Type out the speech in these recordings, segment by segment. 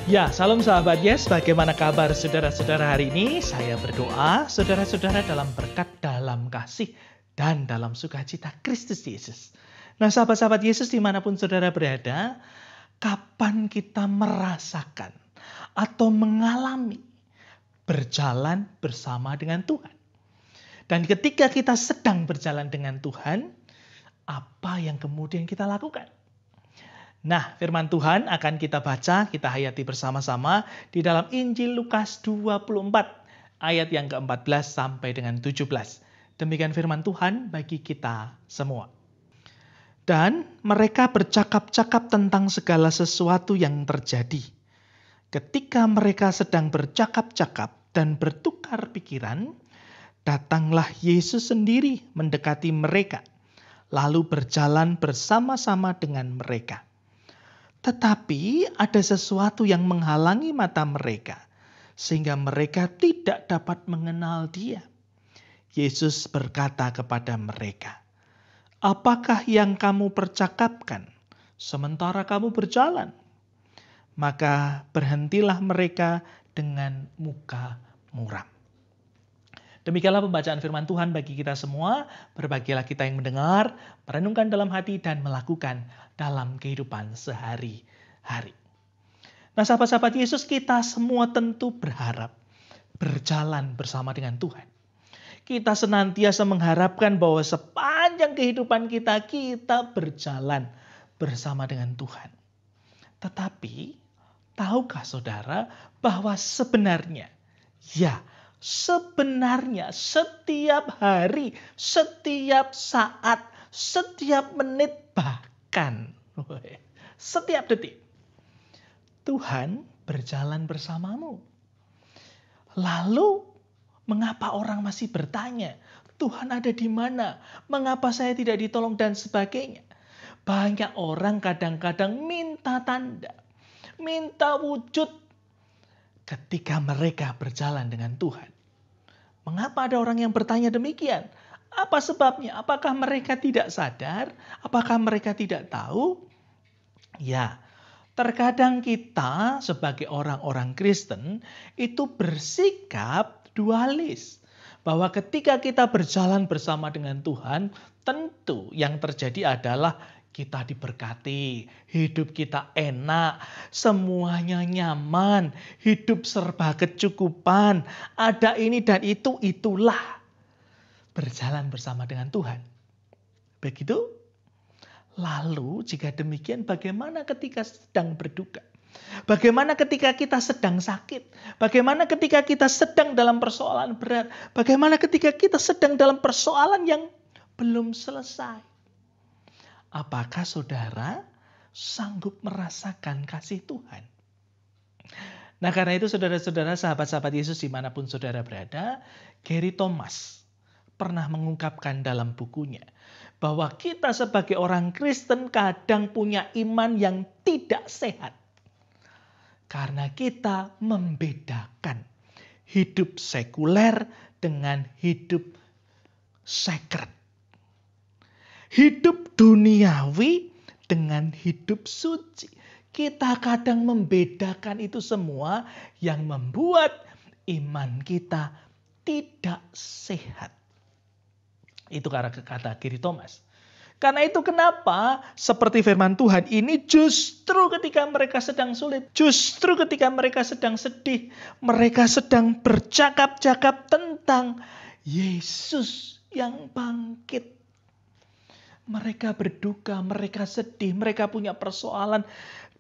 Ya, salam sahabat Yes, bagaimana kabar saudara-saudara hari ini? Saya berdoa saudara-saudara dalam berkat, dalam kasih, dan dalam sukacita Kristus Yesus. Nah sahabat-sahabat Yesus dimanapun saudara berada, kapan kita merasakan atau mengalami berjalan bersama dengan Tuhan? Dan ketika kita sedang berjalan dengan Tuhan, apa yang kemudian kita lakukan? Nah, firman Tuhan akan kita baca, kita hayati bersama-sama di dalam Injil Lukas 24 ayat yang ke-14 sampai dengan 17. Demikian firman Tuhan bagi kita semua. Dan mereka bercakap-cakap tentang segala sesuatu yang terjadi. Ketika mereka sedang bercakap-cakap dan bertukar pikiran, datanglah Yesus sendiri mendekati mereka, lalu berjalan bersama-sama dengan mereka. Tetapi ada sesuatu yang menghalangi mata mereka, sehingga mereka tidak dapat mengenal Dia. Yesus berkata kepada mereka, "Apakah yang kamu percakapkan sementara kamu berjalan?" Maka berhentilah mereka dengan muka muram. Demikianlah pembacaan firman Tuhan bagi kita semua. Berbahagialah kita yang mendengar, merenungkan dalam hati, dan melakukan dalam kehidupan sehari-hari. Nah sahabat-sahabat Yesus, kita semua tentu berharap berjalan bersama dengan Tuhan. Kita senantiasa mengharapkan bahwa sepanjang kehidupan kita berjalan bersama dengan Tuhan. Tetapi, tahukah saudara bahwa sebenarnya setiap hari, setiap saat, setiap menit, bahkan setiap detik, Tuhan berjalan bersamamu. Lalu, mengapa orang masih bertanya, Tuhan ada di mana? Mengapa saya tidak ditolong dan sebagainya? Banyak orang kadang-kadang minta tanda, minta wujud ketika mereka berjalan dengan Tuhan. Mengapa ada orang yang bertanya demikian? Apa sebabnya? Apakah mereka tidak sadar? Apakah mereka tidak tahu? Ya, terkadang kita sebagai orang-orang Kristen itu bersikap dualis. Bahwa ketika kita berjalan bersama dengan Tuhan, tentu yang terjadi adalah kita diberkati, hidup kita enak, semuanya nyaman, hidup serba kecukupan, ada ini dan itulah berjalan bersama dengan Tuhan. Begitu? Lalu jika demikian bagaimana ketika sedang berduka? Bagaimana ketika kita sedang sakit? Bagaimana ketika kita sedang dalam persoalan berat? Bagaimana ketika kita sedang dalam persoalan yang belum selesai? Apakah saudara sanggup merasakan kasih Tuhan? Nah karena itu saudara-saudara, sahabat-sahabat Yesus dimanapun saudara berada, Gary Thomas pernah mengungkapkan dalam bukunya bahwa kita sebagai orang Kristen kadang punya iman yang tidak sehat. Karena kita membedakan hidup sekuler dengan hidup sacred. Hidup duniawi dengan hidup suci. Kita kadang membedakan itu semua yang membuat iman kita tidak sehat. Itu kata Gary Thomas. Karena itu kenapa seperti firman Tuhan ini justru ketika mereka sedang sulit, justru ketika mereka sedang sedih, mereka sedang bercakap-cakap tentang Yesus yang bangkit. Mereka berduka, mereka sedih, mereka punya persoalan.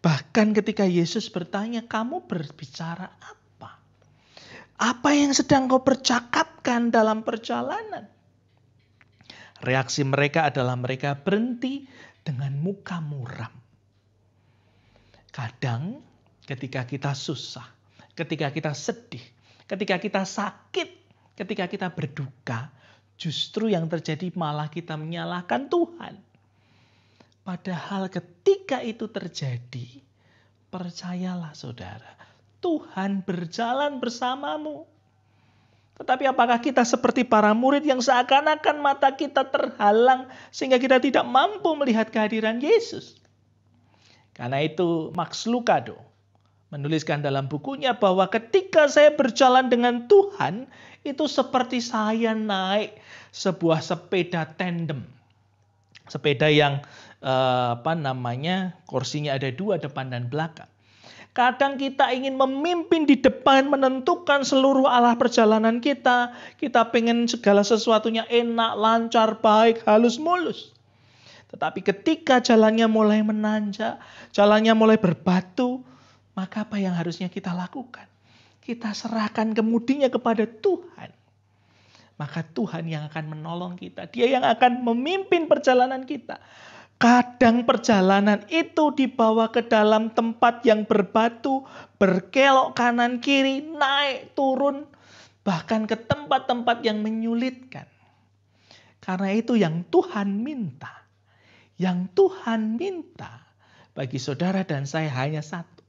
Bahkan ketika Yesus bertanya, kamu berbicara apa? Apa yang sedang kau percakapkan dalam perjalanan? Reaksi mereka adalah mereka berhenti dengan muka muram. Kadang ketika kita susah, ketika kita sedih, ketika kita sakit, ketika kita berduka, justru yang terjadi malah kita menyalahkan Tuhan. Padahal ketika itu terjadi, percayalah saudara, Tuhan berjalan bersamamu. Tetapi apakah kita seperti para murid yang seakan-akan mata kita terhalang sehingga kita tidak mampu melihat kehadiran Yesus? Karena itu Max Lucado menuliskan dalam bukunya bahwa ketika saya berjalan dengan Tuhan, itu seperti saya naik sebuah sepeda tandem. Sepeda yang kursinya ada 2 depan dan belakang. Kadang kita ingin memimpin di depan, menentukan seluruh arah perjalanan kita. Kita pengen segala sesuatunya enak, lancar, baik, halus, mulus. Tetapi ketika jalannya mulai menanjak, jalannya mulai berbatu, maka apa yang harusnya kita lakukan? Kita serahkan kemudinya kepada Tuhan. Maka Tuhan yang akan menolong kita. Dia yang akan memimpin perjalanan kita. Kadang perjalanan itu dibawa ke dalam tempat yang berbatu, berkelok kanan kiri, naik turun, bahkan ke tempat-tempat yang menyulitkan. Karena itu yang Tuhan minta. Yang Tuhan minta bagi saudara dan saya hanya satu.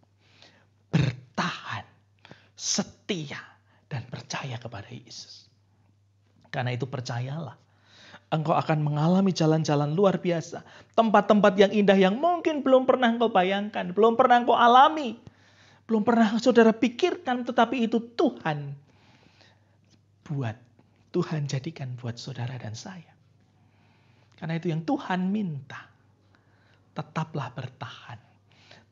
Bertahan, setia, dan percaya kepada Yesus. Karena itu percayalah. Engkau akan mengalami jalan-jalan luar biasa. Tempat-tempat yang indah yang mungkin belum pernah engkau bayangkan. Belum pernah engkau alami. Belum pernah saudara pikirkan. Tetapi itu Tuhan buat. Tuhan jadikan buat saudara dan saya. Karena itu yang Tuhan minta. Tetaplah bertahan.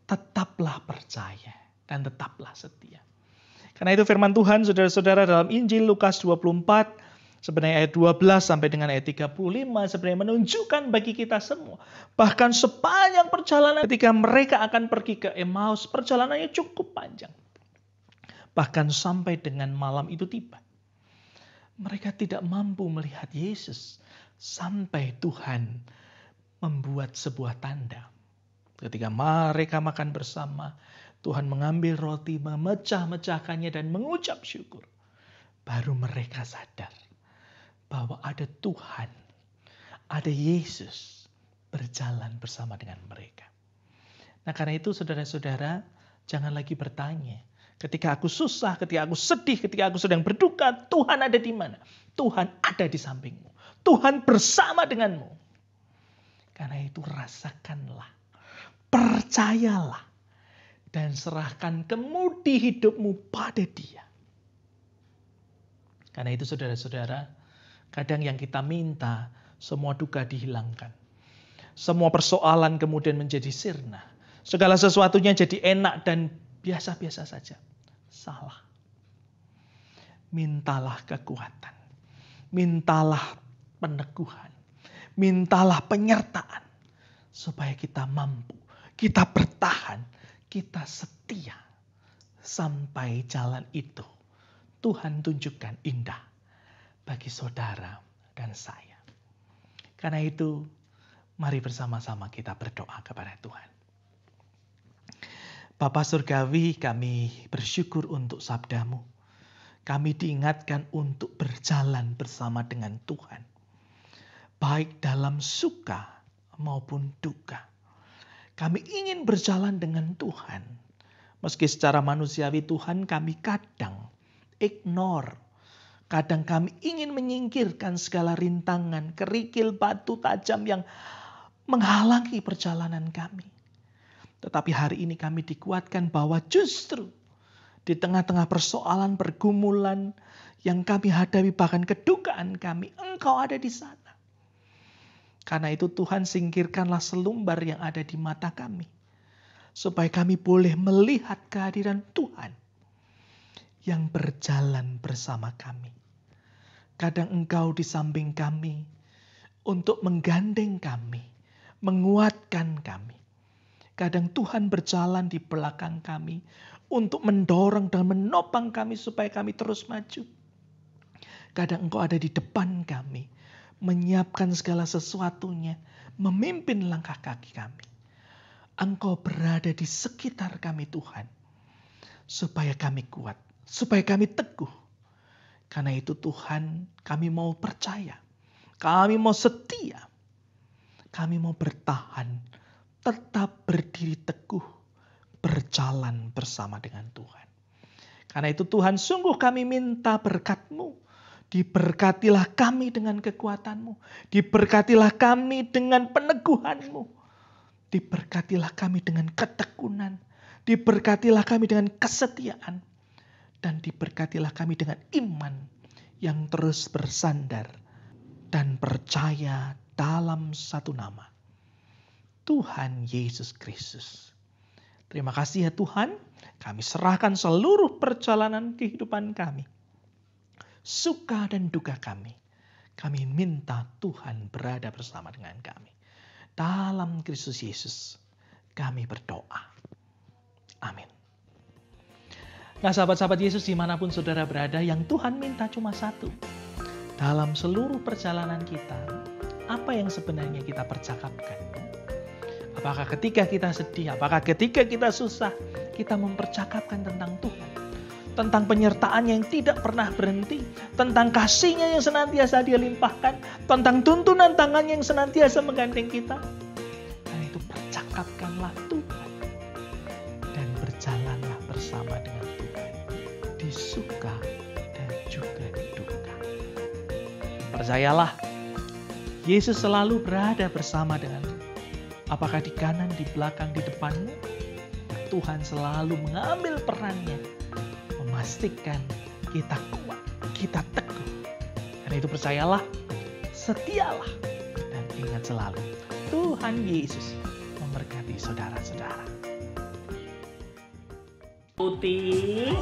Tetaplah percaya. Dan tetaplah setia. Karena itu firman Tuhan saudara-saudara dalam Injil Lukas 24. Sebenarnya ayat 12 sampai dengan ayat 35 sebenarnya menunjukkan bagi kita semua. Bahkan sepanjang perjalanan ketika mereka akan pergi ke Emmaus. Perjalanannya cukup panjang. Bahkan sampai dengan malam itu tiba. Mereka tidak mampu melihat Yesus. Sampai Tuhan membuat sebuah tanda. Ketika mereka makan bersama, Tuhan mengambil roti, memecah-mecahkannya dan mengucap syukur. Baru mereka sadar bahwa ada Tuhan, ada Yesus berjalan bersama dengan mereka. Nah karena itu saudara-saudara, jangan lagi bertanya. Ketika aku susah, ketika aku sedih, ketika aku sedang berduka, Tuhan ada di mana? Tuhan ada di sampingmu. Tuhan bersama denganmu. Karena itu rasakanlah, percayalah, dan serahkan kemudi hidupmu pada Dia. Karena itu saudara-saudara, kadang yang kita minta, semua duka dihilangkan. Semua persoalan kemudian menjadi sirna. Segala sesuatunya jadi enak dan biasa-biasa saja. Salah. Mintalah kekuatan. Mintalah peneguhan. Mintalah penyertaan. Supaya kita mampu. Kita bertahan. Kita setia. Sampai jalan itu Tuhan tunjukkan indah bagi saudara dan saya. Karena itu, mari bersama-sama kita berdoa kepada Tuhan. Bapa Surgawi, kami bersyukur untuk sabda-Mu. Kami diingatkan untuk berjalan bersama dengan Tuhan. Baik dalam suka maupun duka. Kami ingin berjalan dengan Tuhan. Meski secara manusiawi Tuhan kami kadang ignore. Kadang kami ingin menyingkirkan segala rintangan, kerikil, batu tajam yang menghalangi perjalanan kami. Tetapi hari ini kami dikuatkan bahwa justru di tengah-tengah persoalan, pergumulan yang kami hadapi, bahkan kedukaan kami, Engkau ada di sana. Karena itu Tuhan singkirkanlah selumbar yang ada di mata kami. Supaya kami boleh melihat kehadiran Tuhan yang berjalan bersama kami. Kadang Engkau di samping kami untuk menggandeng kami, menguatkan kami. Kadang Tuhan berjalan di belakang kami untuk mendorong dan menopang kami supaya kami terus maju. Kadang Engkau ada di depan kami, menyiapkan segala sesuatunya, memimpin langkah kaki kami. Engkau berada di sekitar kami Tuhan, supaya kami kuat, supaya kami teguh. Karena itu Tuhan, kami mau percaya, kami mau setia, kami mau bertahan, tetap berdiri teguh, berjalan bersama dengan Tuhan. Karena itu Tuhan, sungguh kami minta berkat-Mu. Diberkatilah kami dengan kekuatan-Mu. Diberkatilah kami dengan peneguhan-Mu. Diberkatilah kami dengan ketekunan. Diberkatilah kami dengan kesetiaan. Dan diberkatilah kami dengan iman yang terus bersandar dan percaya dalam satu nama, Tuhan Yesus Kristus. Terima kasih ya Tuhan, kami serahkan seluruh perjalanan kehidupan kami. Suka dan duka kami. Kami minta Tuhan berada bersama dengan kami. Dalam Kristus Yesus kami berdoa. Amin. Nah sahabat-sahabat Yesus dimanapun saudara berada, yang Tuhan minta cuma satu. Dalam seluruh perjalanan kita, apa yang sebenarnya kita percakapkan? Apakah ketika kita sedih, apakah ketika kita susah, kita mempercakapkan tentang Tuhan? Tentang penyertaan yang tidak pernah berhenti, tentang kasih-Nya yang senantiasa Dia limpahkan, tentang tuntunan tangan yang senantiasa menggandeng kita. Karena itu percakapkanlah Tuhan dan berjalanlah bersama dengan Tuhan di suka dan juga di duka. Percayalah, Yesus selalu berada bersama denganmu. Apakah di kanan, di belakang, di depanmu, Tuhan selalu mengambil perannya, memastikan kita kuat, kita teguh. Karena itu percayalah, setialah, dan ingat selalu, Tuhan Yesus memberkati saudara-saudara. Putih.